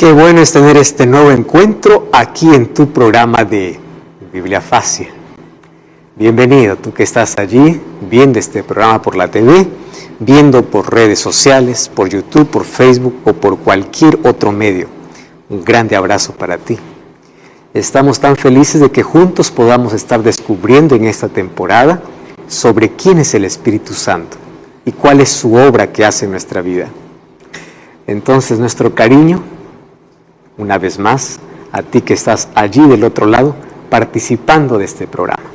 Qué bueno es tener este nuevo encuentro aquí en tu programa de Biblia Fácil. Bienvenido, tú que estás allí viendo este programa por la TV, viendo por redes sociales, por YouTube, por Facebook o por cualquier otro medio. Un grande abrazo para ti. Estamos tan felices de que juntos podamos estar descubriendo en esta temporada sobre quién es el Espíritu Santo y cuál es su obra que hace en nuestra vida. Entonces, nuestro cariño, una vez más, a ti que estás allí del otro lado, participando de este programa.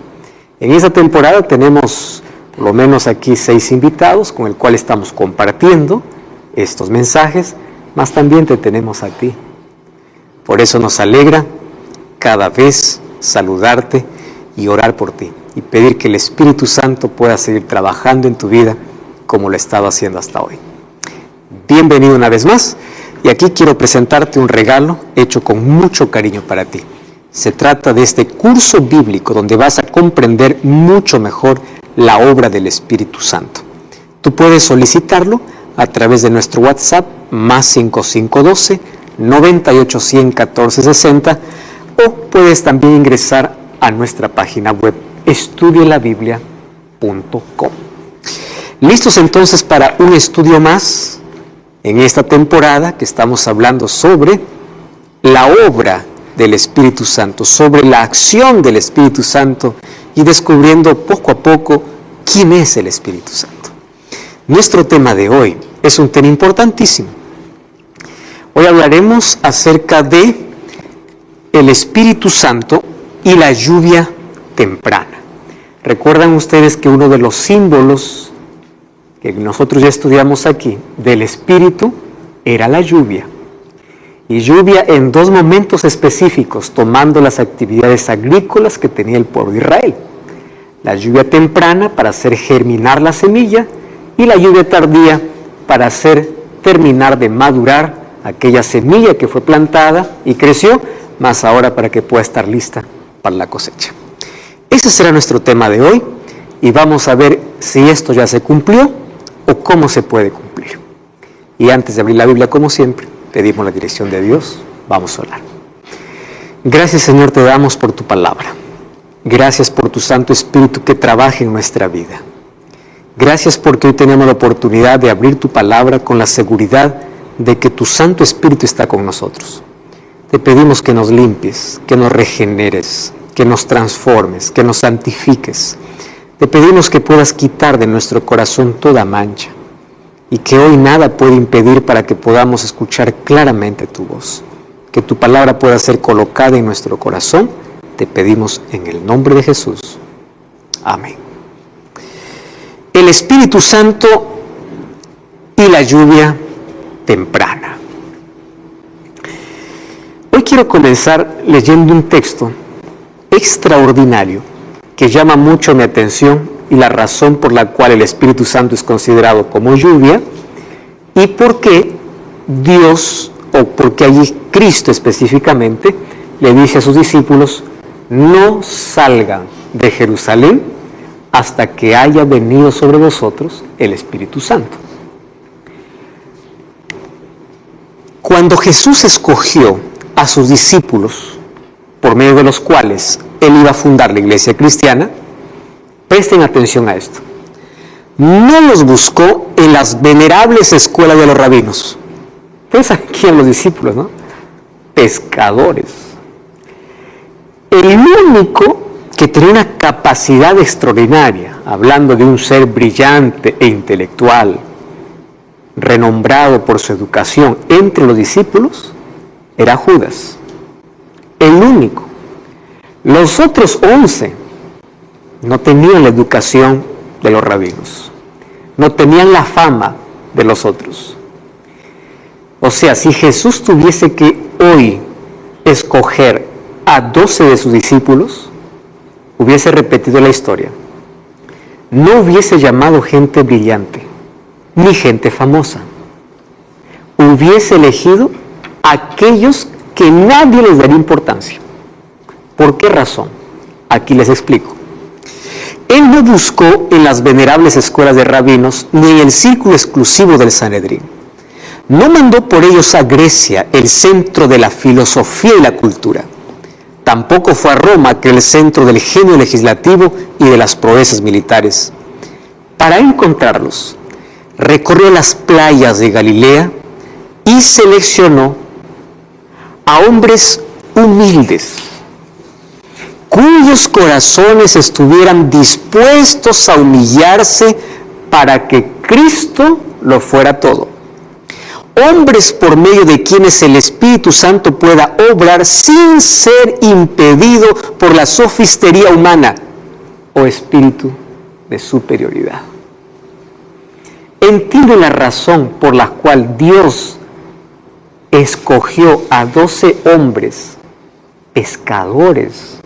En esta temporada tenemos por lo menos aquí 6 invitados con el cual estamos compartiendo estos mensajes, más también te tenemos a ti. Por eso nos alegra cada vez saludarte y orar por ti y pedir que el Espíritu Santo pueda seguir trabajando en tu vida como lo ha estado haciendo hasta hoy. Bienvenido una vez más. Y aquí quiero presentarte un regalo hecho con mucho cariño para ti. Se trata de este curso bíblico donde vas a comprender mucho mejor la obra del Espíritu Santo. Tú puedes solicitarlo a través de nuestro WhatsApp más 5512 9810 1460 o puedes también ingresar a nuestra página web estudielabiblia.com. ¿Listos entonces para un estudio más? En esta temporada que estamos hablando sobre la obra del Espíritu Santo, sobre la acción del Espíritu Santo y descubriendo poco a poco quién es el Espíritu Santo. Nuestro tema de hoy es un tema importantísimo. Hoy hablaremos acerca de el Espíritu Santo y la lluvia temprana. ¿Recuerdan ustedes que uno de los símbolos que nosotros ya estudiamos aquí, del Espíritu, era la lluvia? Y lluvia en 2 momentos específicos, tomando las actividades agrícolas que tenía el pueblo de Israel. La lluvia temprana para hacer germinar la semilla y la lluvia tardía para hacer terminar de madurar aquella semilla que fue plantada y creció, más ahora para que pueda estar lista para la cosecha. Ese será nuestro tema de hoy y vamos a ver si esto ya se cumplió o cómo se puede cumplir. Y antes de abrir la Biblia, como siempre, pedimos la dirección de Dios. Vamos a orar. Gracias, Señor, te damos por tu palabra. Gracias por tu Santo Espíritu que trabaja en nuestra vida. Gracias porque hoy tenemos la oportunidad de abrir tu palabra con la seguridad de que tu Santo Espíritu está con nosotros. Te pedimos que nos limpies, que nos regeneres, que nos transformes, que nos santifiques. Te pedimos que puedas quitar de nuestro corazón toda mancha y que hoy nada puede impedir para que podamos escuchar claramente tu voz. Que tu palabra pueda ser colocada en nuestro corazón. Te pedimos en el nombre de Jesús. Amén. El Espíritu Santo y la lluvia temprana. Hoy quiero comenzar leyendo un texto extraordinario que llama mucho mi atención y la razón por la cual el Espíritu Santo es considerado como lluvia y por qué Dios, o porque allí Cristo específicamente, le dice a sus discípulos: no salgan de Jerusalén hasta que haya venido sobre vosotros el Espíritu Santo. Cuando Jesús escogió a sus discípulos, por medio de los cuales Él iba a fundar la iglesia cristiana, presten atención a esto. No los buscó en las venerables escuelas de los rabinos. Pues aquí a los discípulos, ¿no? Pescadores. El único que tenía una capacidad extraordinaria, hablando de un ser brillante e intelectual, renombrado por su educación entre los discípulos, era Judas. El único. Los otros 11 no tenían la educación de los rabinos, no tenían la fama de los otros. O sea, si Jesús tuviese que hoy escoger a 12 de sus discípulos, hubiese repetido la historia. No hubiese llamado gente brillante, ni gente famosa. Hubiese elegido a aquellos que nadie les daría importancia. ¿Por qué razón? Aquí les explico. Él no buscó en las venerables escuelas de rabinos ni en el círculo exclusivo del Sanedrín. No mandó por ellos a Grecia, el centro de la filosofía y la cultura. Tampoco fue a Roma, que era el centro del genio legislativo y de las proezas militares. Para encontrarlos, recorrió las playas de Galilea y seleccionó a hombres humildes, cuyos corazones estuvieran dispuestos a humillarse para que Cristo lo fuera todo. Hombres por medio de quienes el Espíritu Santo pueda obrar sin ser impedido por la sofistería humana o espíritu de superioridad. Entiende la razón por la cual Dios escogió a 12 hombres, pescadores,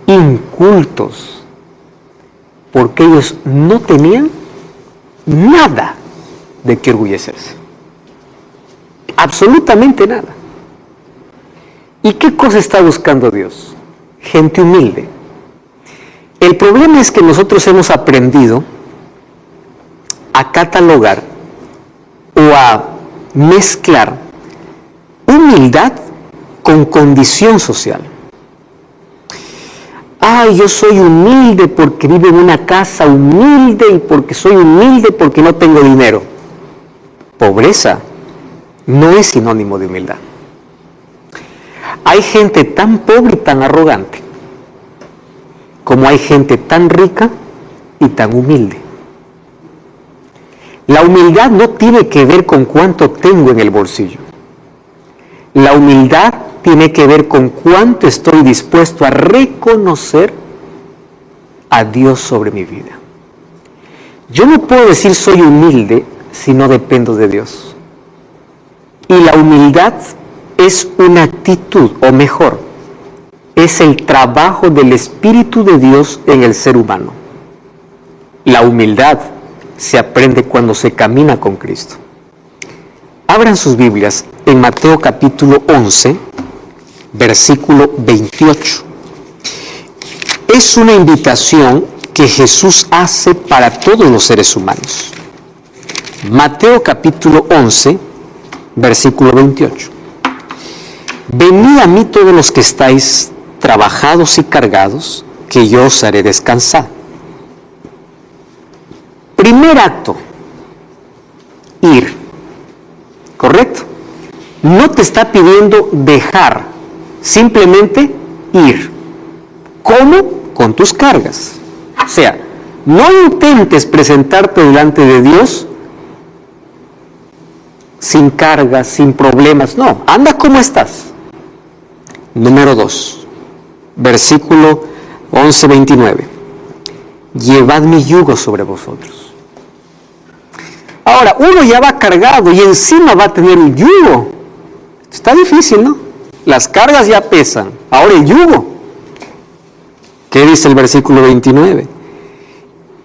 incultos, porque ellos no tenían nada de qué orgullecerse. Absolutamente nada. ¿Y qué cosa está buscando Dios? Gente humilde. El problema es que nosotros hemos aprendido a catalogar o a mezclar humildad con condición social. Yo soy humilde porque vivo en una casa humilde y porque soy humilde porque no tengo dinero. Pobreza no es sinónimo de humildad. Hay gente tan pobre y tan arrogante como hay gente tan rica y tan humilde. La humildad no tiene que ver con cuánto tengo en el bolsillo. La humildad tiene que ver con cuánto estoy dispuesto a reconocer a Dios sobre mi vida. Yo no puedo decir soy humilde si no dependo de Dios. Y la humildad es una actitud, o mejor, es el trabajo del Espíritu de Dios en el ser humano. La humildad se aprende cuando se camina con Cristo. Abran sus Biblias en Mateo capítulo 11, versículo 28. Es una invitación que Jesús hace para todos los seres humanos. Mateo capítulo 11, versículo 28. Venid a mí todos los que estáis trabajados y cargados, que yo os haré descansar. Primer acto, ir. ¿Correcto? No te está pidiendo dejar, simplemente ir. ¿Cómo? Con tus cargas. O sea, no intentes presentarte delante de Dios sin cargas, sin problemas. No, anda como estás. Número 2, versículo 11-29. Llevad mi yugo sobre vosotros. Ahora, uno ya va cargado y encima va a tener un yugo. Está difícil, ¿no? Las cargas ya pesan. Ahora el yugo. ¿Qué dice el versículo 29?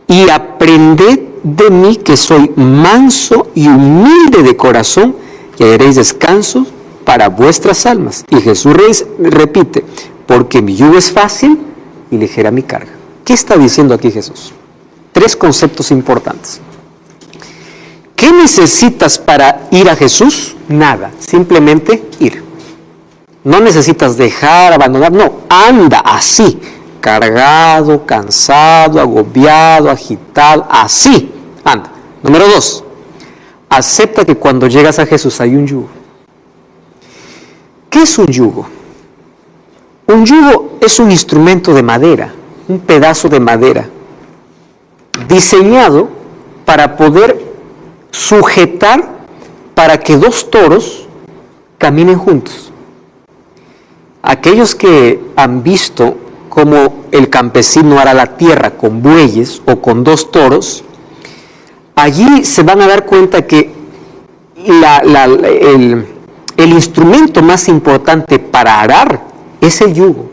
Y aprended de mí que soy manso y humilde de corazón, y haréis descanso para vuestras almas. Y Jesús repite, porque mi yugo es fácil y ligera mi carga. ¿Qué está diciendo aquí Jesús? 3 conceptos importantes. ¿Qué necesitas para ir a Jesús? Nada, simplemente ir. No necesitas dejar, abandonar, no, anda así, cargado, cansado, agobiado, agitado, así, anda. Número 2, acepta que cuando llegas a Jesús hay un yugo. ¿Qué es un yugo? Un yugo es un instrumento de madera, un pedazo de madera, diseñado para poder sujetar para que 2 toros caminen juntos. Aquellos que han visto cómo el campesino ara la tierra con bueyes o con 2 toros, allí se van a dar cuenta que el instrumento más importante para arar es el yugo.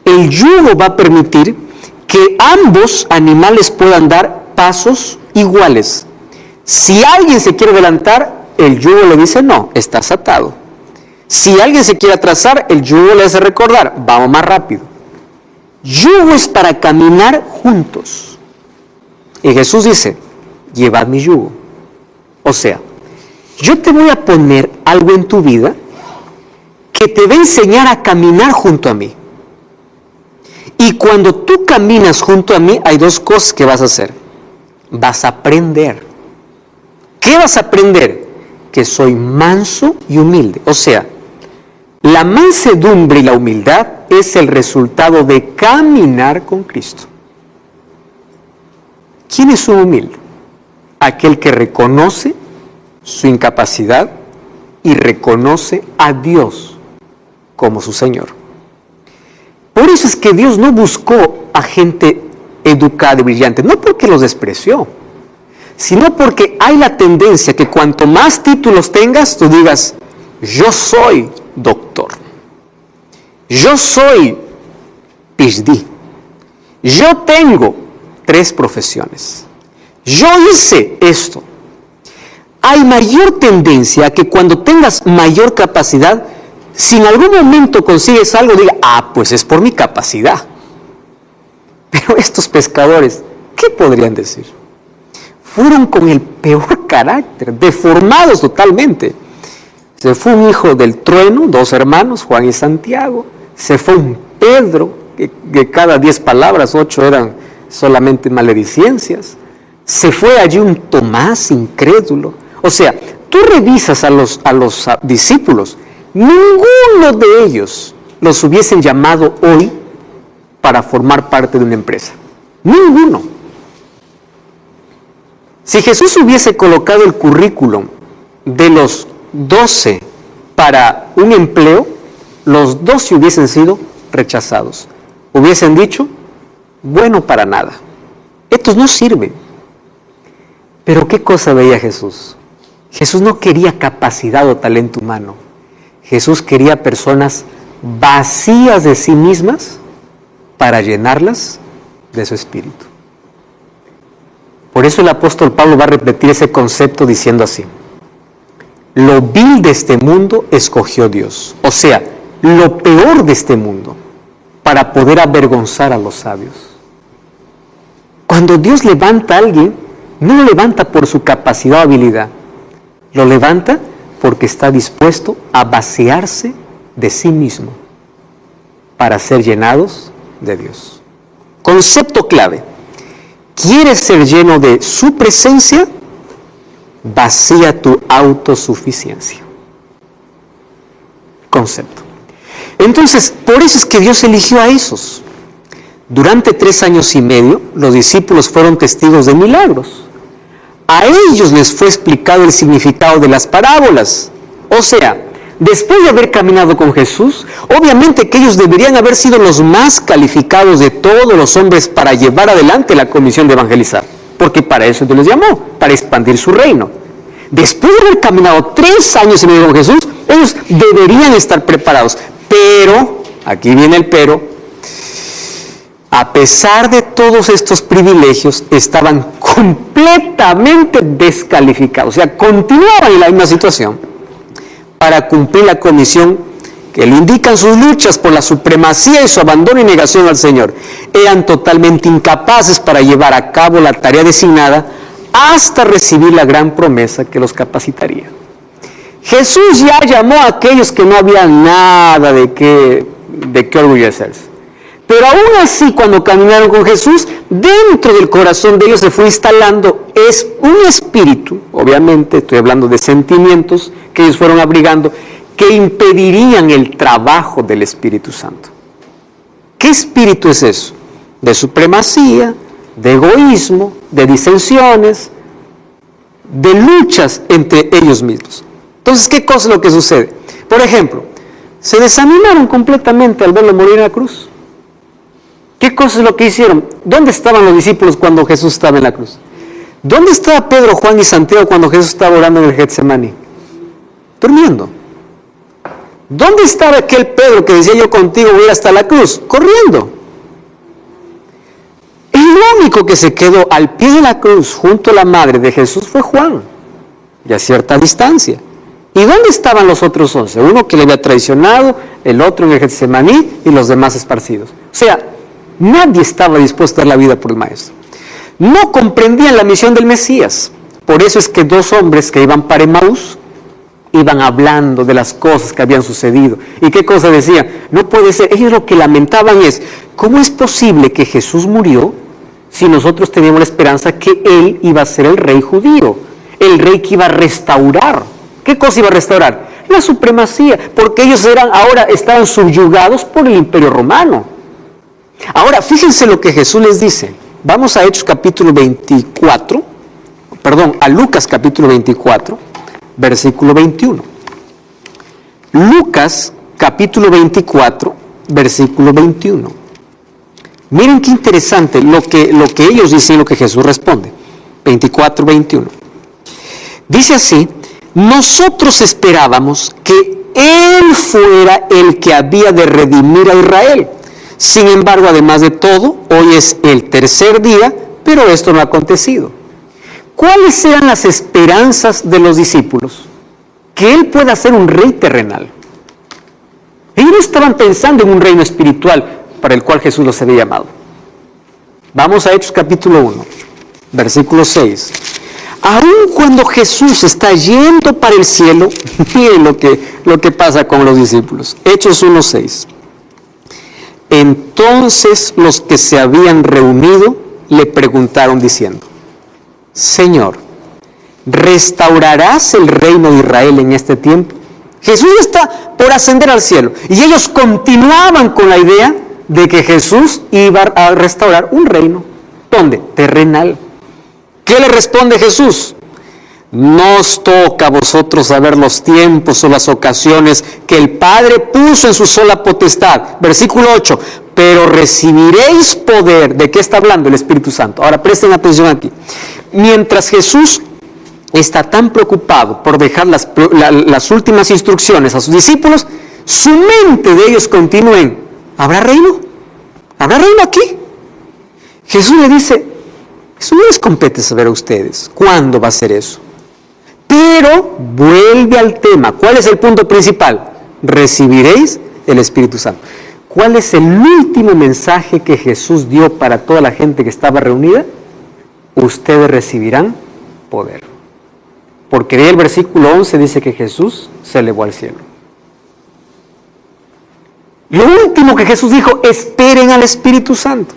El yugo va a permitir que ambos animales puedan dar pasos iguales. Si alguien se quiere adelantar, el yugo le dice no, estás atado. Si alguien se quiere atrasar, el yugo le hace recordar, vamos más rápido. Yugo es para caminar juntos. Y Jesús dice, llevad mi yugo. O sea, yo te voy a poner algo en tu vida que te va a enseñar a caminar junto a mí. Y cuando tú caminas junto a mí, hay dos cosas que vas a hacer. Vas a aprender. ¿Qué vas a aprender? Que soy manso y humilde. O sea, la mansedumbre y la humildad es el resultado de caminar con Cristo. ¿Quién es un humilde? Aquel que reconoce su incapacidad y reconoce a Dios como su Señor. Por eso es que Dios no buscó a gente educada y brillante, no porque los despreció, sino porque hay la tendencia que cuanto más títulos tengas, tú digas, yo soy doctor, yo soy PhD, yo tengo 3 profesiones, yo hice esto. Hay mayor tendencia a que cuando tengas mayor capacidad, si en algún momento consigues algo, diga, pues es por mi capacidad. Pero estos pescadores, ¿qué podrían decir? Fueron con el peor carácter, deformados totalmente. Se fue un hijo del trueno, 2 hermanos, Juan y Santiago. Se fue un Pedro, que cada 10 palabras, 8 eran solamente maledicencias. Se fue allí un Tomás incrédulo. O sea, tú revisas a los discípulos, ninguno de ellos los hubiesen llamado hoy para formar parte de una empresa. Ninguno. Si Jesús hubiese colocado el currículum de los 12 para un empleo, los 12 hubiesen sido rechazados. Hubiesen dicho, bueno para nada. Estos no sirven. Pero ¿qué cosa veía Jesús? Jesús no quería capacidad o talento humano. Jesús quería personas vacías de sí mismas para llenarlas de su espíritu. Por eso el apóstol Pablo va a repetir ese concepto diciendo así: lo vil de este mundo escogió Dios. O sea, lo peor de este mundo para poder avergonzar a los sabios. Cuando Dios levanta a alguien, no lo levanta por su capacidad o habilidad. Lo levanta porque está dispuesto a vaciarse de sí mismo para ser llenados de Dios. Concepto clave. ¿Quieres ser lleno de su presencia? Vacía tu autosuficiencia. Concepto. Entonces, por eso es que Dios eligió a esos. Durante 3 años y medio, los discípulos fueron testigos de milagros. A ellos les fue explicado el significado de las parábolas. O sea, después de haber caminado con Jesús, obviamente que ellos deberían haber sido los más calificados de todos los hombres para llevar adelante la comisión de evangelizar. Porque para eso Dios les llamó, para expandir su reino. Después de haber caminado 3 años y medio con Jesús, ellos deberían estar preparados. Pero, aquí viene el pero, a pesar de todos estos privilegios, estaban completamente descalificados. O sea, continuaban en la misma situación para cumplir la comisión que le indican sus luchas por la supremacía y su abandono y negación al Señor. Eran totalmente incapaces para llevar a cabo la tarea designada hasta recibir la gran promesa que los capacitaría. Jesús ya llamó a aquellos que no había nada de qué orgullecerse. Pero aún así, cuando caminaron con Jesús, dentro del corazón de ellos se fue instalando un espíritu, obviamente estoy hablando de sentimientos que ellos fueron abrigando, que impedirían el trabajo del Espíritu Santo. ¿Qué espíritu es eso? De supremacía, de egoísmo, de disensiones, de luchas entre ellos mismos. Entonces, ¿qué cosa es lo que sucede? Por ejemplo, se desanimaron completamente al verlo morir en la cruz. ¿Qué cosa es lo que hicieron? ¿Dónde estaban los discípulos cuando Jesús estaba en la cruz? ¿Dónde estaba Pedro, Juan y Santiago cuando Jesús estaba orando en el Getsemaní? Durmiendo. ¿Dónde estaba aquel Pedro que decía yo contigo voy hasta la cruz? Corriendo. El único que se quedó al pie de la cruz junto a la madre de Jesús fue Juan, y a cierta distancia. ¿Y dónde estaban los otros 11? Uno que le había traicionado, el otro en el Getsemaní y los demás esparcidos. O sea, nadie estaba dispuesto a dar la vida por el Maestro. No comprendían la misión del Mesías. Por eso es que 2 hombres que iban para Emaús, iban hablando de las cosas que habían sucedido. ¿Y qué cosa decían? No puede ser. Ellos lo que lamentaban es, ¿cómo es posible que Jesús murió si nosotros teníamos la esperanza que Él iba a ser el rey judío? El rey que iba a restaurar. ¿Qué cosa iba a restaurar? La supremacía, porque ellos ahora estaban subyugados por el Imperio Romano. Ahora, fíjense lo que Jesús les dice. Vamos a Hechos capítulo 24, a Lucas capítulo 24, versículo 21. Lucas capítulo 24, versículo 21. Miren qué interesante lo que ellos dicen y lo que Jesús responde. 24, 21. Dice así: nosotros esperábamos que Él fuera el que había de redimir a Israel. Sin embargo, además de todo, hoy es el tercer día, pero esto no ha acontecido. ¿Cuáles eran las esperanzas de los discípulos? Que Él pueda ser un rey terrenal. Ellos no estaban pensando en un reino espiritual para el cual Jesús los había llamado. Vamos a Hechos capítulo 1, versículo 6. Aun cuando Jesús está yendo para el cielo, miren lo que pasa con los discípulos. Hechos 1, 6. Entonces los que se habían reunido le preguntaron diciendo: Señor, ¿restaurarás el reino de Israel en este tiempo? Jesús está por ascender al cielo y ellos continuaban con la idea de que Jesús iba a restaurar un reino. ¿Dónde? Terrenal. ¿Qué le responde Jesús? No os toca a vosotros saber los tiempos o las ocasiones que el Padre puso en su sola potestad. Versículo 8. Pero recibiréis poder. ¿De qué está hablando el Espíritu Santo? Ahora presten atención aquí. Mientras Jesús está tan preocupado por dejar las últimas instrucciones a sus discípulos, su mente de ellos continúa en: ¿habrá reino? ¿Habrá reino aquí? Jesús le dice: eso no les compete saber a ustedes cuándo va a ser eso. Pero vuelve al tema. ¿Cuál es el punto principal? Recibiréis el Espíritu Santo. ¿Cuál es el último mensaje que Jesús dio para toda la gente que estaba reunida? Ustedes recibirán poder. Porque en el versículo 11 dice que Jesús se elevó al cielo. Lo último que Jesús dijo: esperen al Espíritu Santo.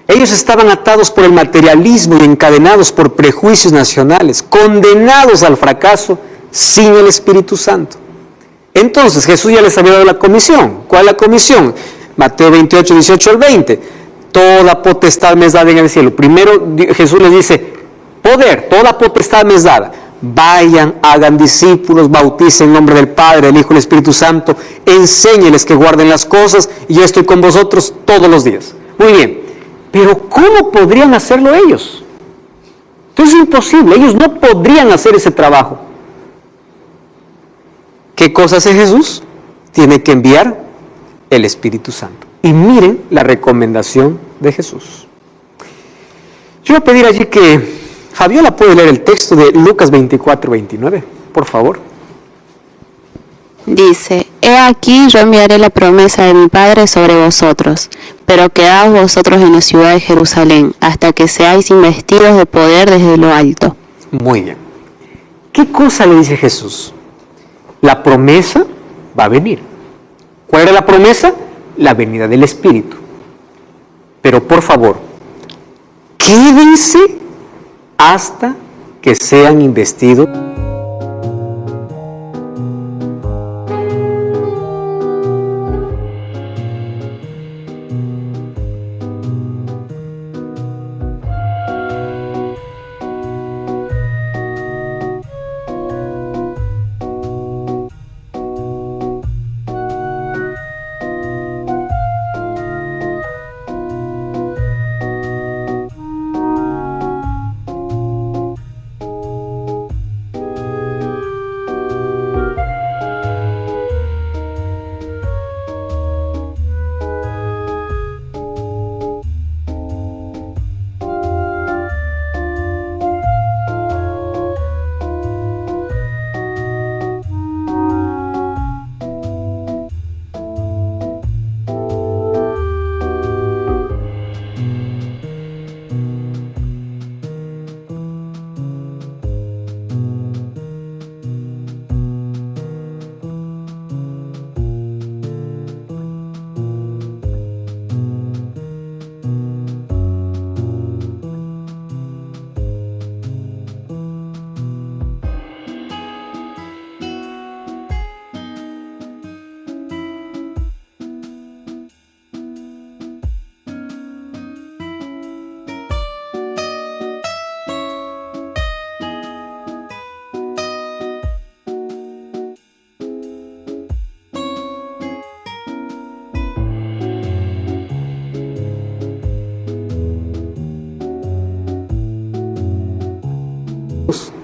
Ellos estaban atados por el materialismo y encadenados por prejuicios nacionales, condenados al fracaso sin el Espíritu Santo. Entonces Jesús ya les había dado la comisión. ¿Cuál es la comisión? Mateo 28, 18 al 20. Toda potestad me es dada en el cielo. Primero Jesús les dice: poder, toda potestad me es dada. Vayan, hagan discípulos, bauticen en nombre del Padre, del Hijo y del Espíritu Santo, enséñeles que guarden las cosas y yo estoy con vosotros todos los días. Muy bien, pero ¿cómo podrían hacerlo ellos? Entonces es imposible, ellos no podrían hacer ese trabajo. ¿Qué cosa hace Jesús? Tiene que enviar el Espíritu Santo. Y miren la recomendación de Jesús. Yo voy a pedir allí que Fabiola puede leer el texto de Lucas 24, 29, por favor. Dice: He aquí yo enviaré la promesa de mi Padre sobre vosotros, pero quedaos vosotros en la ciudad de Jerusalén, hasta que seáis investidos de poder desde lo alto. Muy bien. ¿Qué cosa le dice Jesús? La promesa va a venir. ¿Cuál era la promesa? La venida del Espíritu. Pero por favor, quédense hasta que sean investidos.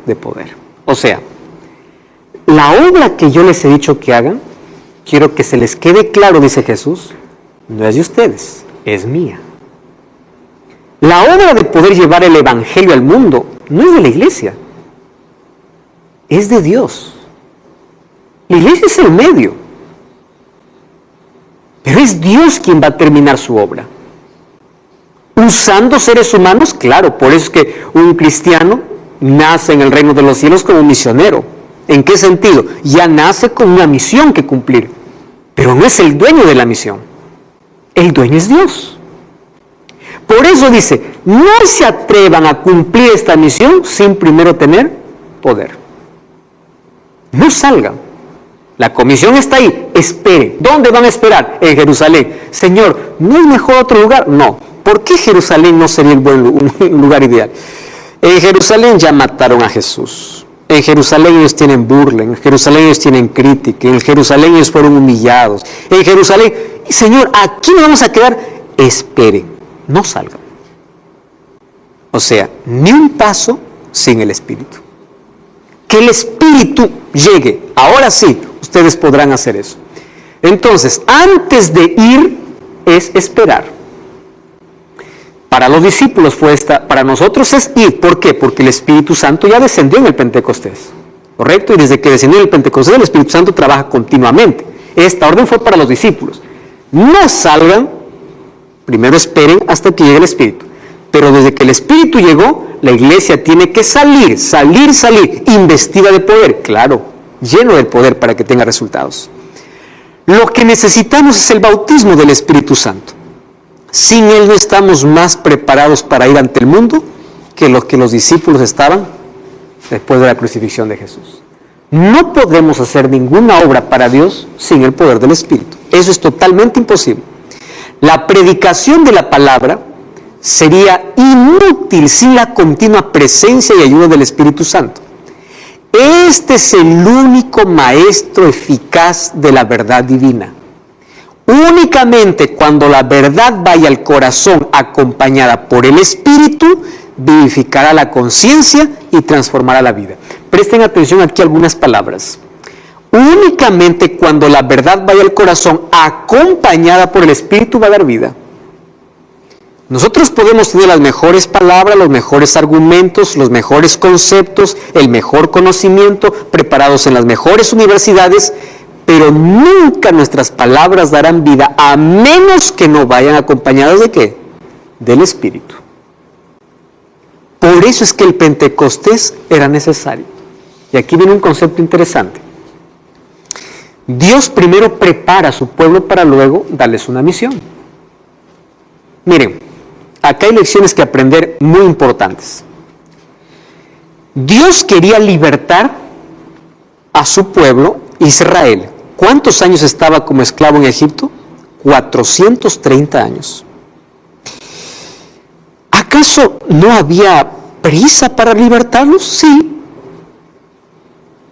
de poder. O sea, la obra que yo les he dicho que hagan, quiero que se les quede claro, dice Jesús, no es de ustedes, es mía. La obra de poder llevar el evangelio al mundo no es de la iglesia, es de Dios. La iglesia es el medio, pero es Dios quien va a terminar su obra. Usando seres humanos, claro, por eso es que un cristiano nace en el reino de los cielos como un misionero. ¿En qué sentido? Ya nace con una misión que cumplir, pero no es el dueño de la misión. El dueño es Dios. Por eso dice, no se atrevan a cumplir esta misión sin primero tener poder. No salgan. La comisión está ahí, espere. ¿Dónde van a esperar? En Jerusalén. Señor, ¿no es mejor otro lugar? No. ¿Por qué Jerusalén no sería un lugar ideal? En Jerusalén ya mataron a Jesús. En Jerusalén ellos tienen burla, en Jerusalén ellos tienen crítica, en Jerusalén ellos fueron humillados. En Jerusalén, Señor, aquí nos vamos a quedar. Esperen, no salgan. O sea, ni un paso sin el Espíritu. Que el Espíritu llegue. Ahora sí, ustedes podrán hacer eso. Entonces, antes de ir es esperar. Para los discípulos fue esta, para nosotros es ir. ¿Por qué? Porque el Espíritu Santo ya descendió en el Pentecostés. ¿Correcto? Y desde que descendió en el Pentecostés, el Espíritu Santo trabaja continuamente. Esta orden fue para los discípulos. No salgan, primero esperen hasta que llegue el Espíritu. Pero desde que el Espíritu llegó, la iglesia tiene que salir, investida de poder, claro, lleno del poder para que tenga resultados. Lo que necesitamos es el bautismo del Espíritu Santo. Sin él no estamos más preparados para ir ante el mundo que los discípulos estaban después de la crucifixión de Jesús. No podemos hacer ninguna obra para Dios sin el poder del Espíritu. Eso es totalmente imposible. La predicación de la palabra sería inútil sin la continua presencia y ayuda del Espíritu Santo. Este es el único maestro eficaz de la verdad divina. Únicamente cuando la verdad vaya al corazón acompañada por el Espíritu, vivificará la conciencia y transformará la vida. Presten atención aquí a algunas palabras. Únicamente cuando la verdad vaya al corazón acompañada por el Espíritu va a dar vida. Nosotros podemos tener las mejores palabras, los mejores argumentos, los mejores conceptos, el mejor conocimiento, preparados en las mejores universidades, pero nunca nuestras palabras darán vida a menos que no vayan acompañadas ¿de qué? Del Espíritu. Por eso es que el Pentecostés era necesario. Y aquí viene un concepto interesante. Dios primero prepara a su pueblo para luego darles una misión. Miren, acá hay lecciones que aprender muy importantes. Dios quería libertar a su pueblo, Israel. ¿Cuántos años estaba como esclavo en Egipto? 430 años. ¿Acaso no había prisa para libertarlos? Sí.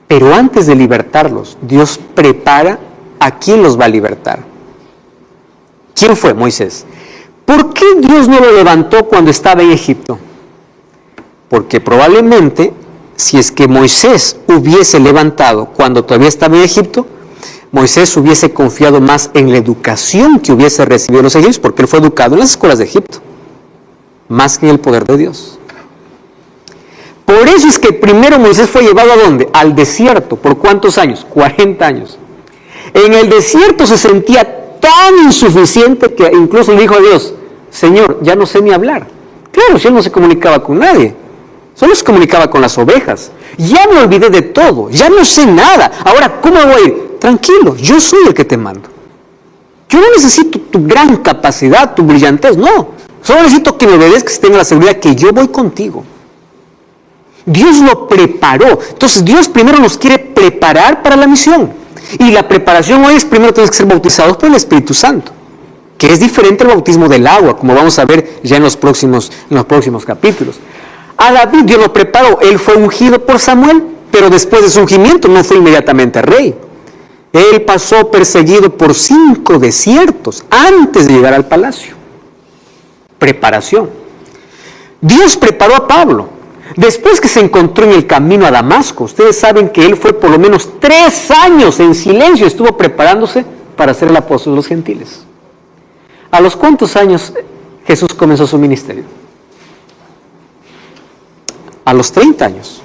Pero antes de libertarlos, Dios prepara a quién los va a libertar. ¿Quién fue? Moisés. ¿Por qué Dios no lo levantó cuando estaba en Egipto? Porque probablemente, si es que Moisés hubiese levantado cuando todavía estaba en Egipto, Moisés hubiese confiado más en la educación que hubiese recibido los egipcios, porque él fue educado en las escuelas de Egipto, más que en el poder de Dios. Por eso es que primero Moisés fue llevado ¿a dónde? Al desierto. ¿Por cuántos años? 40 años. En el desierto se sentía tan insuficiente que incluso le dijo a Dios, Señor, ya no sé ni hablar. Claro, si él no se comunicaba con nadie, solo se comunicaba con las ovejas. Ya me olvidé de todo, ya no sé nada. Ahora, ¿cómo voy a ir? Tranquilo, yo soy el que te mando. Yo no necesito tu gran capacidad, tu brillantez, no. Solo necesito que me obedezcas y tenga la seguridad que yo voy contigo. Dios lo preparó. Entonces Dios primero nos quiere preparar para la misión. Y la preparación hoy es primero tienes que ser bautizados por el Espíritu Santo, que es diferente al bautismo del agua, como vamos a ver ya en los próximos capítulos. A David Dios lo preparó, él fue ungido por Samuel, pero después de su ungimiento no fue inmediatamente rey. Él pasó perseguido por 5 desiertos antes de llegar al palacio. Preparación. Dios preparó a Pablo. Después que se encontró en el camino a Damasco, ustedes saben que él fue por lo menos 3 años en silencio, estuvo preparándose para ser el apóstol de los gentiles. ¿A los cuántos años Jesús comenzó su ministerio? A los 30 años.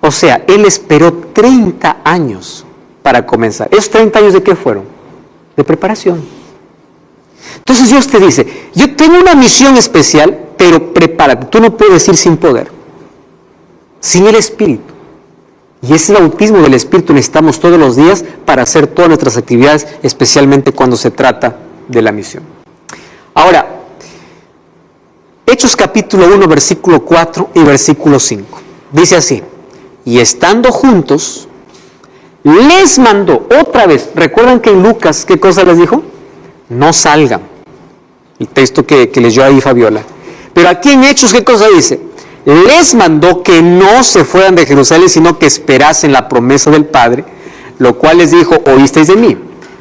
O sea, él esperó 30 años para comenzar. ¿Esos 30 años de qué fueron? De preparación. Entonces Dios te dice, yo tengo una misión especial, pero prepárate. Tú no puedes ir sin poder, sin el Espíritu. Y ese bautismo del Espíritu necesitamos todos los días para hacer todas nuestras actividades, especialmente cuando se trata de la misión. Ahora, Hechos capítulo 1, versículo 4 y versículo 5. Dice así, y estando juntos, les mandó otra vez. ¿Recuerdan que en Lucas qué cosa les dijo? No salgan. El texto que leyó ahí Fabiola. Pero aquí en Hechos, ¿qué cosa dice? Les mandó que no se fueran de Jerusalén, sino que esperasen la promesa del Padre, lo cual les dijo, oísteis de mí.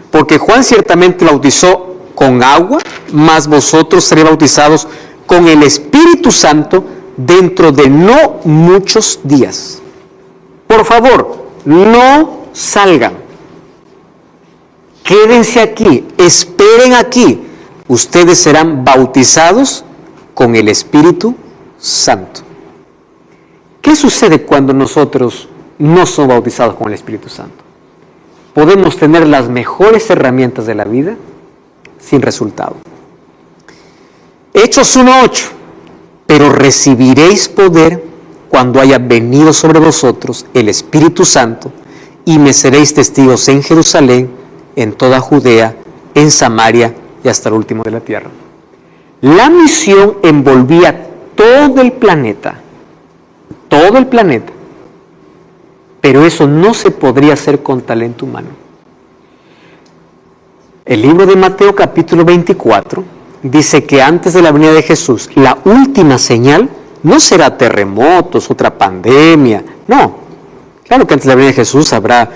Porque Juan ciertamente bautizó con agua, mas vosotros seréis bautizados con el Espíritu Santo dentro de no muchos días. Por favor, no salgan. Quédense aquí, esperen aquí. Ustedes serán bautizados con el Espíritu Santo. ¿Qué sucede cuando nosotros no somos bautizados con el Espíritu Santo? Podemos tener las mejores herramientas de la vida sin resultado. Hechos 1:8. Pero recibiréis poder cuando haya venido sobre vosotros el Espíritu Santo, y me seréis testigos en Jerusalén, en toda Judea, en Samaria y hasta el último de la tierra. La misión envolvía todo el planeta, pero eso no se podría hacer con talento humano. El libro de Mateo capítulo 24 dice que antes de la venida de Jesús, la última señal no será terremotos, otra pandemia, no. Claro que antes de la venida de Jesús habrá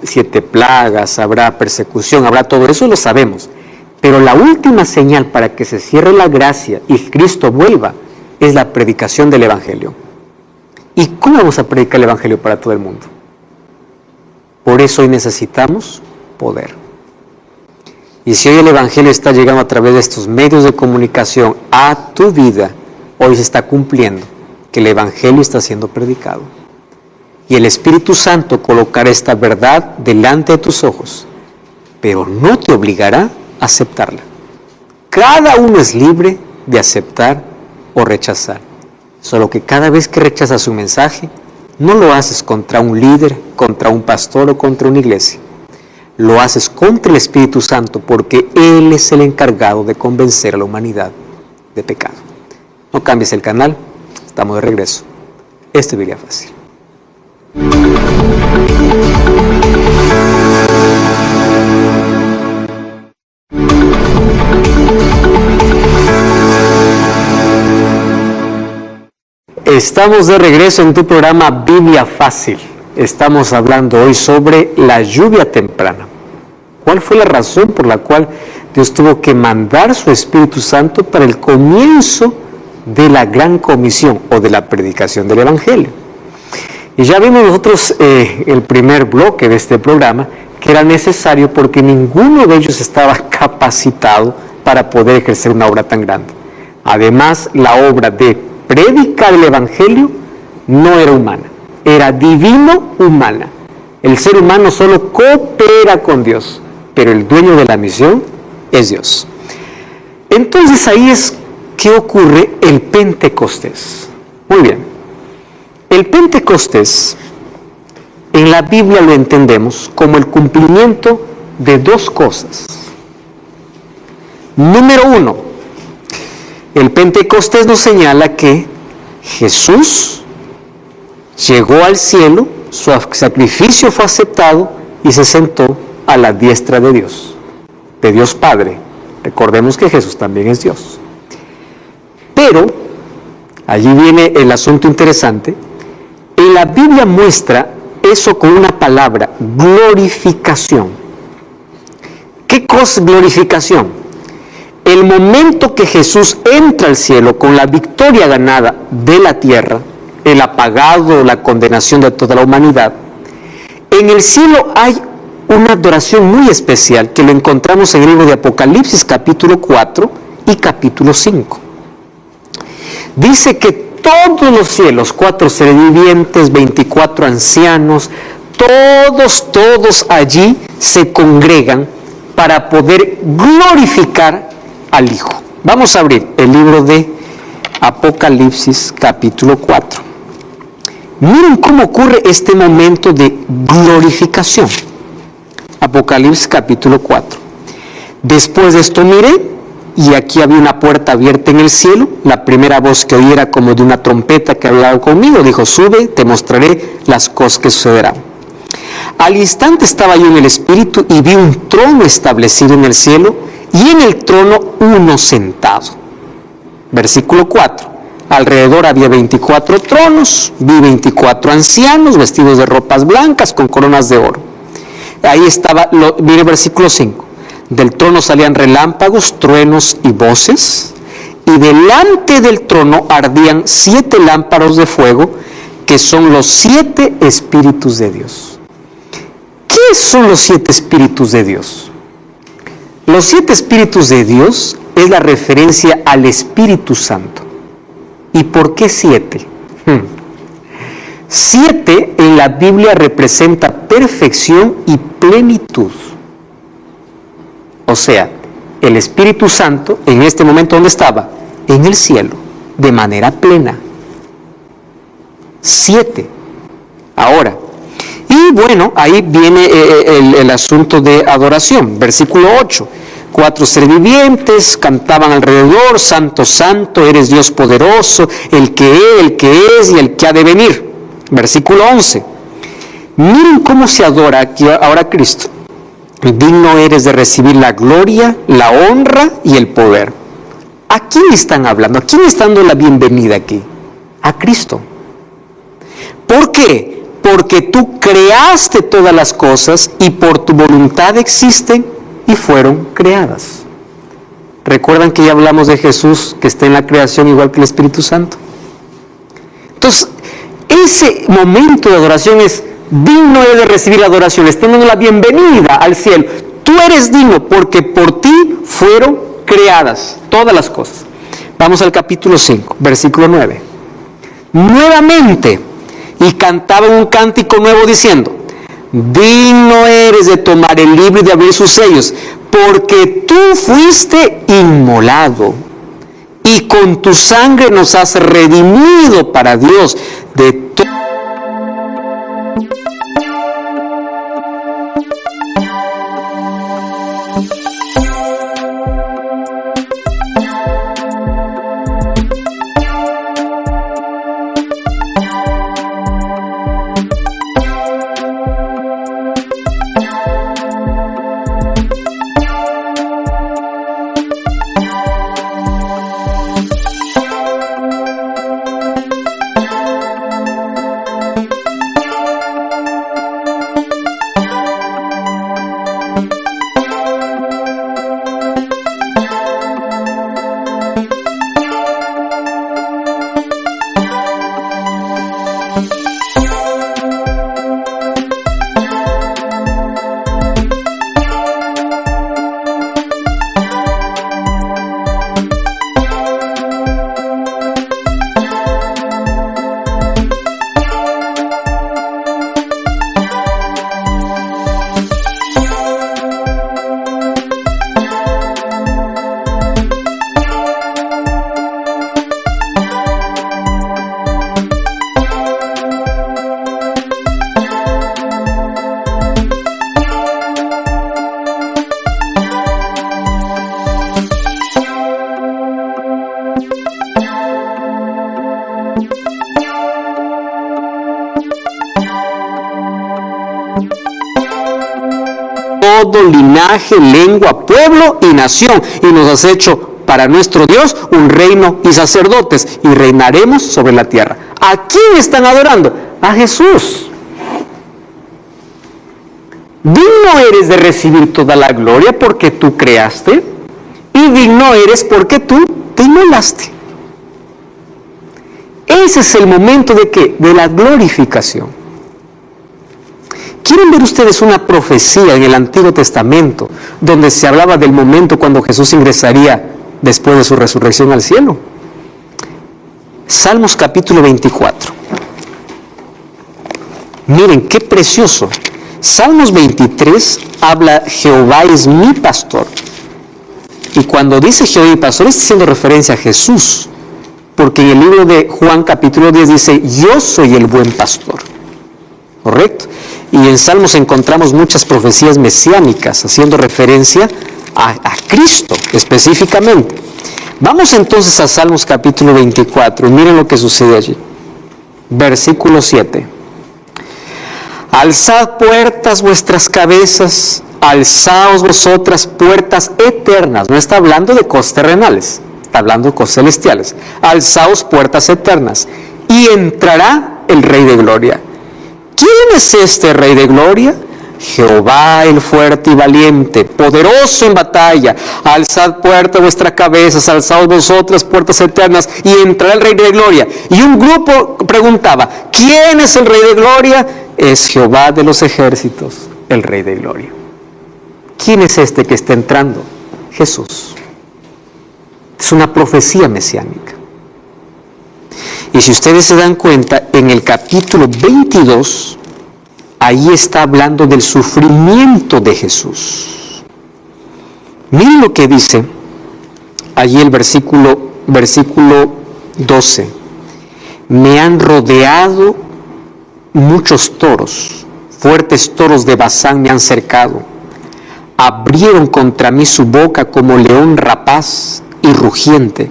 7 plagas, habrá persecución, habrá todo eso, lo sabemos. Pero la última señal para que se cierre la gracia y Cristo vuelva es la predicación del Evangelio. ¿Y cómo vamos a predicar el Evangelio para todo el mundo? Por eso hoy necesitamos poder. Y si hoy el Evangelio está llegando a través de estos medios de comunicación a tu vida, hoy se está cumpliendo que el Evangelio está siendo predicado. Y el Espíritu Santo colocará esta verdad delante de tus ojos, pero no te obligará a aceptarla. Cada uno es libre de aceptar o rechazar. Solo que cada vez que rechazas un mensaje, no lo haces contra un líder, contra un pastor o contra una iglesia. Lo haces contra el Espíritu Santo, porque Él es el encargado de convencer a la humanidad de pecado. No cambies el canal, estamos de regreso. Esto es Biblia Fácil. Estamos de regreso en tu programa Biblia Fácil. Estamos hablando hoy sobre la lluvia temprana. ¿Cuál fue la razón por la cual Dios tuvo que mandar su Espíritu Santo para el comienzo de la gran comisión o de la predicación del Evangelio? Y ya vimos nosotros el primer bloque de este programa, que era necesario porque ninguno de ellos estaba capacitado para poder ejercer una obra tan grande. Además, la obra de predicar el Evangelio no era humana, era divino-humana. El ser humano solo coopera con Dios, pero el dueño de la misión es Dios. Entonces ahí es que ocurre el Pentecostés. Muy bien, el Pentecostés en la Biblia lo entendemos como el cumplimiento de 2 cosas. Número 1, el Pentecostés nos señala que Jesús llegó al cielo, su sacrificio fue aceptado y se sentó a la diestra de Dios Padre. Recordemos que Jesús también es Dios. Pero, allí viene el asunto interesante, en la Biblia muestra eso con una palabra, glorificación. ¿Qué cosa es glorificación? el momento que Jesús entra al cielo con la victoria ganada de la tierra, el apagado, la condenación de toda la humanidad, en el cielo hay una adoración muy especial que lo encontramos en el libro de Apocalipsis capítulo 4 y capítulo 5. Dice que todos los cielos, 4 seres vivientes, 24 ancianos, todos allí se congregan para poder glorificar al Hijo. Vamos a abrir el libro de Apocalipsis capítulo 4. Miren cómo ocurre este momento de glorificación. Apocalipsis capítulo 4. Después de esto miré, y aquí había una puerta abierta en el cielo. La primera voz que oí era como de una trompeta que hablaba conmigo. Dijo: sube, te mostraré las cosas que sucederán. Al instante estaba yo en el Espíritu y vi un trono establecido en el cielo y en el trono uno sentado. Versículo 4. Alrededor había 24 tronos, vi 24 ancianos vestidos de ropas blancas con coronas de oro. Ahí estaba, mire versículo 5. Del trono salían relámpagos, truenos y voces, y delante del trono ardían 7 lámparas de fuego, que son los 7 espíritus de Dios. ¿Qué son los 7 espíritus de Dios? Los 7 espíritus de Dios es la referencia al Espíritu Santo. ¿Y por qué 7? 7 en la Biblia representa perfección y plenitud. O sea, el Espíritu Santo en este momento, ¿dónde estaba? En el cielo, de manera plena. 7. Ahora, y bueno, ahí viene el asunto de adoración. Versículo 8. 4 seres vivientes cantaban alrededor: Santo, Santo, eres Dios poderoso, el que es y el que ha de venir. Versículo 11. Miren cómo se adora aquí ahora a Cristo. Digno eres de recibir la gloria, la honra y el poder. ¿A quién están hablando? ¿A quién están dando la bienvenida aquí? A Cristo. ¿Por qué? Porque tú creaste todas las cosas y por tu voluntad existen y fueron creadas. ¿Recuerdan que ya hablamos de Jesús, que está en la creación igual que el Espíritu Santo? Entonces, ese momento de adoración es: digno es de recibir la adoración, le están dando la bienvenida al cielo. Tú eres digno porque por ti fueron creadas todas las cosas. Vamos al capítulo 5, versículo 9. Nuevamente, y cantaban un cántico nuevo diciendo: digno eres de tomar el libro y de abrir sus sellos, porque tú fuiste inmolado y con tu sangre nos has redimido para Dios de todo. todo linaje, lengua, pueblo y nación, y nos has hecho para nuestro Dios un reino y sacerdotes, y reinaremos sobre la tierra. ¿A quién están adorando? A Jesús. Digno eres de recibir toda la gloria porque tú creaste y digno eres porque tú te inmolaste. Ese es el momento ¿de qué? De la glorificación. ¿Quieren ver ustedes una profecía en el Antiguo Testamento donde se hablaba del momento cuando Jesús ingresaría después de su resurrección al cielo? Salmos capítulo 24. Miren qué precioso. Salmos 23 habla Jehová es mi pastor. Y cuando dice Jehová mi pastor está haciendo referencia a Jesús. Porque en el libro de Juan capítulo 10 dice yo soy el buen pastor. ¿Correcto? Y en Salmos encontramos muchas profecías mesiánicas haciendo referencia a Cristo específicamente. Vamos entonces a Salmos capítulo 24 y miren lo que sucede allí. Versículo 7. Alzad puertas vuestras cabezas, alzaos vosotras puertas eternas. No está hablando de cosas terrenales, está hablando de cosas celestiales. Alzaos puertas eternas y entrará el Rey de Gloria. ¿Quién es este Rey de Gloria? Jehová el fuerte y valiente, poderoso en batalla. Alzad puertas vuestras cabezas, alzaos vosotras puertas eternas y entrará el Rey de Gloria. Y un grupo preguntaba, ¿quién es el Rey de Gloria? Es Jehová de los ejércitos, el Rey de Gloria. ¿Quién es este que está entrando? Jesús. Es una profecía mesiánica. Y si ustedes se dan cuenta, en el capítulo 22, ahí está hablando del sufrimiento de Jesús. Miren lo que dice allí el versículo 12. Me han rodeado muchos toros, fuertes toros de Basán me han cercado. Abrieron contra mí su boca como león rapaz y rugiente.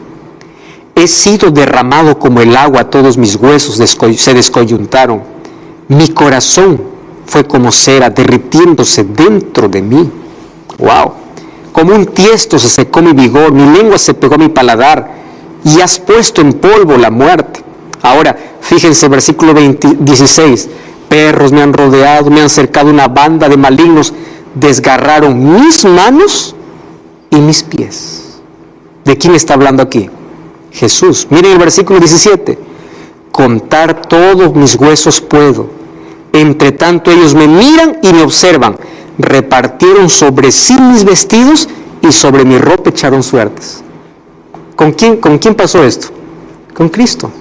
He sido derramado como el agua, todos mis huesos se descoyuntaron. Mi corazón fue como cera derritiéndose dentro de mí. ¡Wow! Como un tiesto se secó mi vigor, mi lengua se pegó a mi paladar y has puesto en polvo la muerte. Ahora, fíjense, versículo 16. Perros me han rodeado, me han cercado una banda de malignos, desgarraron mis manos y mis pies. ¿De quién está hablando aquí? Jesús. Miren el versículo 17. Contar todos mis huesos puedo. Entre tanto ellos me miran y me observan. Repartieron sobre sí mis vestidos y sobre mi ropa echaron suertes. ¿Con quién pasó esto? Con Cristo.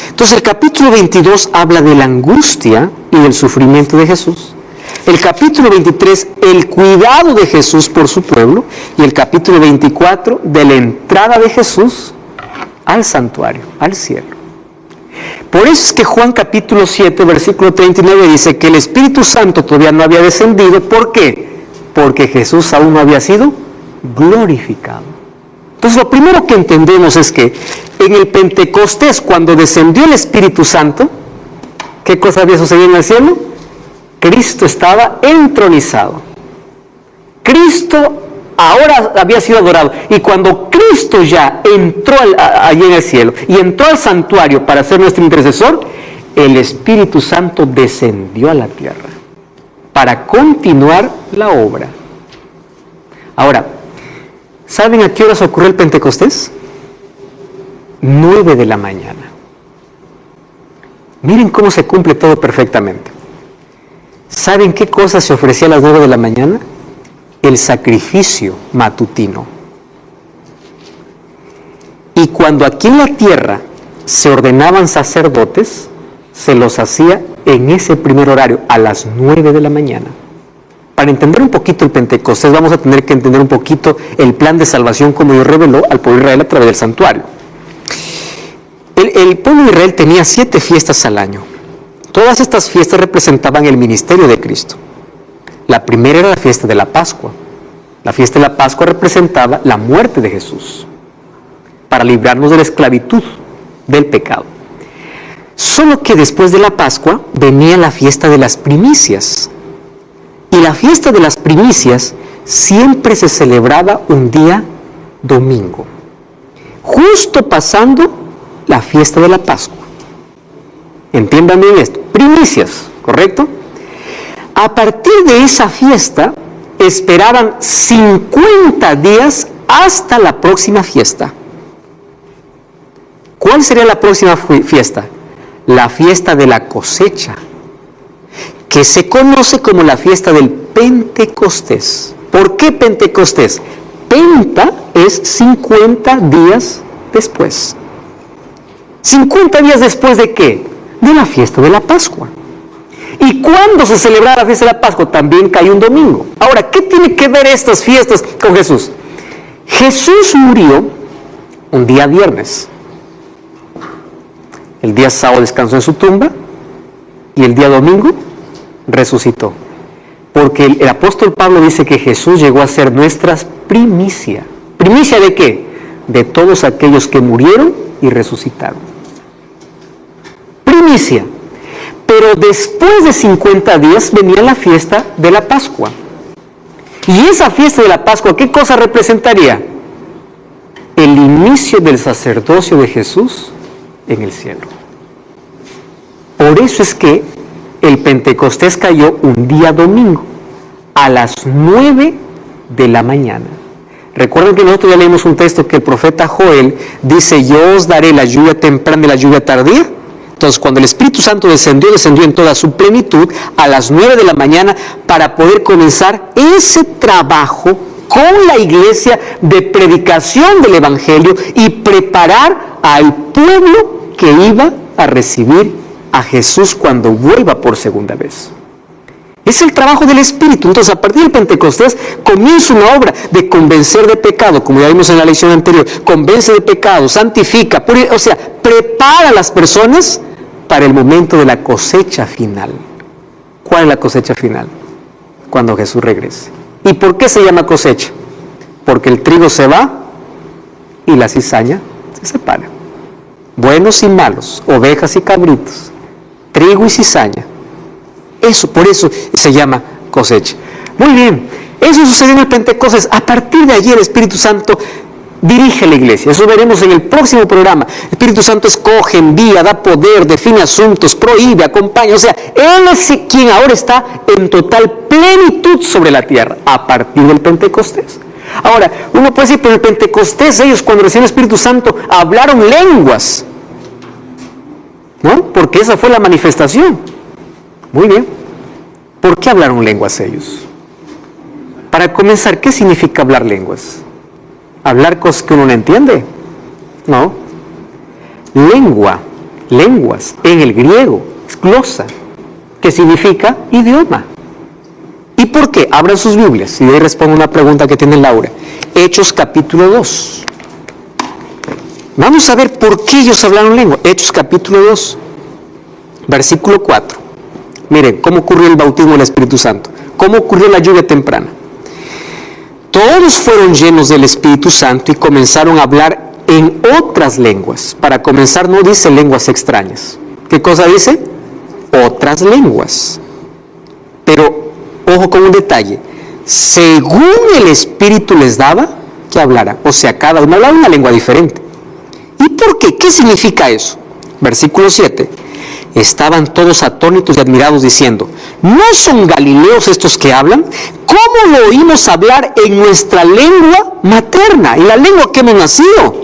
Entonces el capítulo 22 habla de la angustia y del sufrimiento de Jesús. El capítulo 23, el cuidado de Jesús por su pueblo. Y el capítulo 24, de la entrada de Jesús al santuario, al cielo. Por eso es que Juan capítulo 7, versículo 39 dice que el Espíritu Santo todavía no había descendido. ¿Por qué? Porque Jesús aún no había sido glorificado. Entonces lo primero que entendemos es que en el Pentecostés, cuando descendió el Espíritu Santo, ¿qué cosa había sucedido en el cielo? Cristo estaba entronizado. Cristo ahora había sido adorado. Y cuando Cristo ya entró allí en el cielo y entró al santuario para ser nuestro intercesor, el Espíritu Santo descendió a la tierra para continuar la obra. Ahora, ¿saben a qué horas ocurrió el Pentecostés? 9 de la mañana. Miren cómo se cumple todo perfectamente. ¿Saben qué cosa se ofrecía a las 9 de la mañana? El sacrificio matutino. Y cuando aquí en la tierra se ordenaban sacerdotes, se los hacía en ese primer horario, a las 9 de la mañana. Para entender un poquito el Pentecostés, vamos a tener que entender un poquito el plan de salvación como Dios reveló al pueblo de Israel a través del santuario. El pueblo de Israel tenía 7 fiestas al año. Todas estas fiestas representaban el ministerio de Cristo. La primera era la fiesta de la Pascua. La fiesta de la Pascua representaba la muerte de Jesús para librarnos de la esclavitud del pecado. Solo que después de la Pascua venía la fiesta de las primicias. Y la fiesta de las primicias siempre se celebraba un día domingo, justo pasando la fiesta de la Pascua. Entiendan bien esto, primicias, ¿correcto? A partir de esa fiesta, esperaban 50 días hasta la próxima fiesta. ¿Cuál sería la próxima fiesta? La fiesta de la cosecha, que se conoce como la fiesta del Pentecostés. ¿Por qué Pentecostés? Penta es 50 días después. ¿50 días después de qué? De la fiesta de la Pascua. ¿Y cuándo se celebraba la fiesta de la Pascua? También cae un domingo. Ahora, ¿qué tiene que ver estas fiestas con Jesús? Jesús murió un día viernes. El día sábado descansó en su tumba y el día domingo resucitó. Porque el apóstol Pablo dice que Jesús llegó a ser nuestra primicia. ¿Primicia de qué? De todos aquellos que murieron y resucitaron. Primicia. Pero después de 50 días venía la fiesta de la Pascua. Y esa fiesta de la Pascua, ¿qué cosa representaría? El inicio del sacerdocio de Jesús en el cielo. Por eso es que el Pentecostés cayó un día domingo a las 9 de la mañana. Recuerden que nosotros ya leímos un texto que el profeta Joel dice: yo os daré la lluvia temprana y la lluvia tardía. Entonces, cuando el Espíritu Santo descendió en toda su plenitud a las 9 de la mañana para poder comenzar ese trabajo con la iglesia de predicación del Evangelio y preparar al pueblo que iba a recibir a Jesús cuando vuelva por segunda vez. Es el trabajo del Espíritu. Entonces, a partir del Pentecostés comienza una obra de convencer de pecado, como ya vimos en la lección anterior. Convence de pecado, santifica, o sea, prepara a las personas para el momento de la cosecha final. ¿Cuál es la cosecha final? Cuando Jesús regrese. ¿Y por qué se llama cosecha? Porque el trigo se va y la cizaña se separa. Buenos y malos, ovejas y cabritos, trigo y cizaña. Por eso se llama cosecha. Muy bien, eso sucedió en el Pentecostés. A partir de allí el Espíritu Santo dirige a la iglesia. Eso veremos en el próximo programa. El Espíritu Santo escoge, envía, da poder, define asuntos, prohíbe, acompaña. O sea, Él es quien ahora está en total plenitud sobre la tierra a partir del Pentecostés. Ahora, uno puede decir, pero el Pentecostés, ellos cuando recibieron el Espíritu Santo hablaron lenguas, ¿no? Porque esa fue la manifestación. Muy bien. ¿Por qué hablaron lenguas ellos? Para comenzar, ¿qué significa hablar lenguas? ¿Hablar cosas que uno no entiende? No. Lenguas, en el griego, es glosa, que significa idioma. ¿Y por qué? Abran sus Biblias y de ahí respondo una pregunta que tiene Laura. Hechos capítulo 2. Vamos a ver por qué ellos hablaron lengua. Hechos capítulo 2, versículo 4. Miren, cómo ocurrió el bautismo del Espíritu Santo. Cómo ocurrió la lluvia temprana. Todos fueron llenos del Espíritu Santo y comenzaron a hablar en otras lenguas. Para comenzar, no dice lenguas extrañas. ¿Qué cosa dice? Otras lenguas. Pero, ojo con un detalle. Según el Espíritu les daba, que hablaran. O sea, cada uno hablaba una lengua diferente. ¿Y por qué? ¿Qué significa eso? Versículo 7. Estaban todos atónitos y admirados diciendo: ¿no son galileos estos que hablan? ¿Cómo lo oímos hablar en nuestra lengua materna, en la lengua que hemos nacido?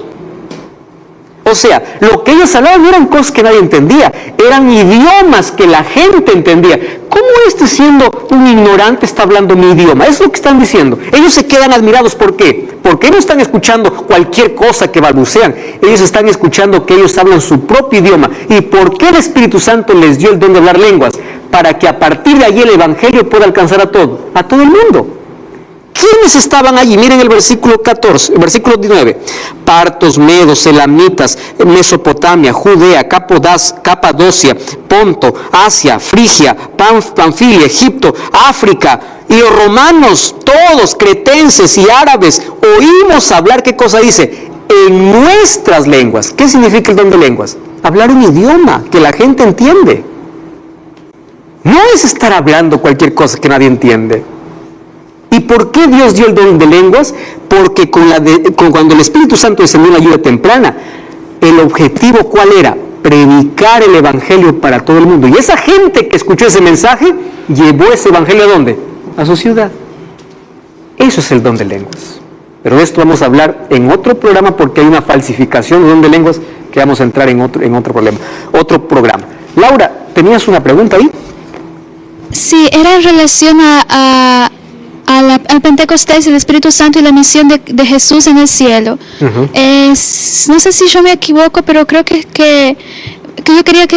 O sea, lo que ellos hablaban no eran cosas que nadie entendía, eran idiomas que la gente entendía. ¿Cómo siendo un ignorante está hablando mi idioma? Es lo que están diciendo. Ellos se quedan admirados. ¿Por qué? Porque no están escuchando cualquier cosa que balbucean. Ellos están escuchando que ellos hablan su propio idioma. ¿Y por qué el Espíritu Santo les dio el don de hablar lenguas? Para que a partir de allí el Evangelio pueda alcanzar a todo el mundo. ¿Quiénes estaban allí? Miren el versículo 14, el versículo 19. Partos, medos, elamitas, Mesopotamia, Judea, Capadocia, Ponto, Asia, Frigia, Panfilia, Egipto, África, y los romanos, todos, cretenses y árabes, oímos hablar, ¿qué cosa dice? En nuestras lenguas. ¿Qué significa el don de lenguas? Hablar un idioma que la gente entiende. No es estar hablando cualquier cosa que nadie entiende. ¿Y por qué Dios dio el don de lenguas? Porque cuando el Espíritu Santo descendió en la lluvia temprana, el objetivo ¿cuál era? Predicar el Evangelio para todo el mundo. Y esa gente que escuchó ese mensaje, llevó ese Evangelio ¿a dónde? A su ciudad. Eso es el don de lenguas. Pero de esto vamos a hablar en otro programa porque hay una falsificación de don de lenguas que vamos a entrar en otro programa. Laura, ¿tenías una pregunta ahí? Sí, era en relación al Pentecostés, el Espíritu Santo y la misión de Jesús en el cielo. Uh-huh. No sé si yo me equivoco, pero creo que yo quería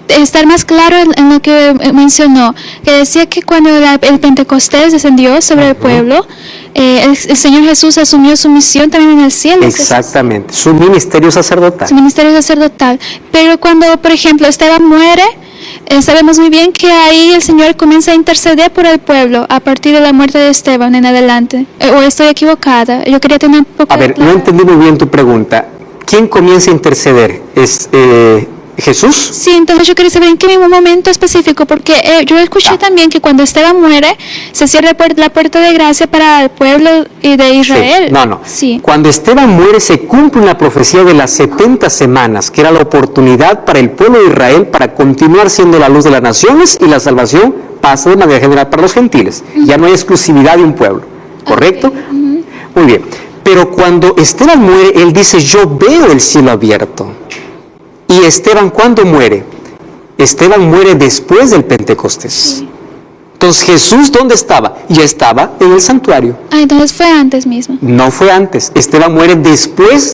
estar más claro en lo que mencionó, que decía que cuando el Pentecostés descendió sobre el pueblo, el Señor Jesús asumió su misión también en el cielo. Exactamente, su ministerio sacerdotal. Su ministerio sacerdotal. Pero cuando, por ejemplo, Esteban muere, sabemos muy bien que ahí el Señor comienza a interceder por el pueblo a partir de la muerte de Esteban en adelante. ¿O estoy equivocada? Yo quería tener un poco A ver, no entendí muy bien tu pregunta. ¿Quién comienza a interceder? ¿Es Jesús? Sí, entonces yo quería saber en qué mismo momento específico, porque yo escuché también que cuando Esteban muere, se cierra la puerta de gracia para el pueblo de Israel. Sí. No. Sí. Cuando Esteban muere se cumple una profecía de las 70 semanas, que era la oportunidad para el pueblo de Israel para continuar siendo la luz de las naciones y la salvación pasa de manera general para los gentiles. Uh-huh. Ya no hay exclusividad de un pueblo, ¿correcto? Okay. Uh-huh. Muy bien. Pero cuando Esteban muere, él dice, yo veo el cielo abierto. ¿Y Esteban cuándo muere? Esteban muere después del Pentecostés. Sí. Entonces, ¿Jesús dónde estaba? Ya estaba en el santuario. Entonces fue antes mismo. No fue antes. Esteban muere después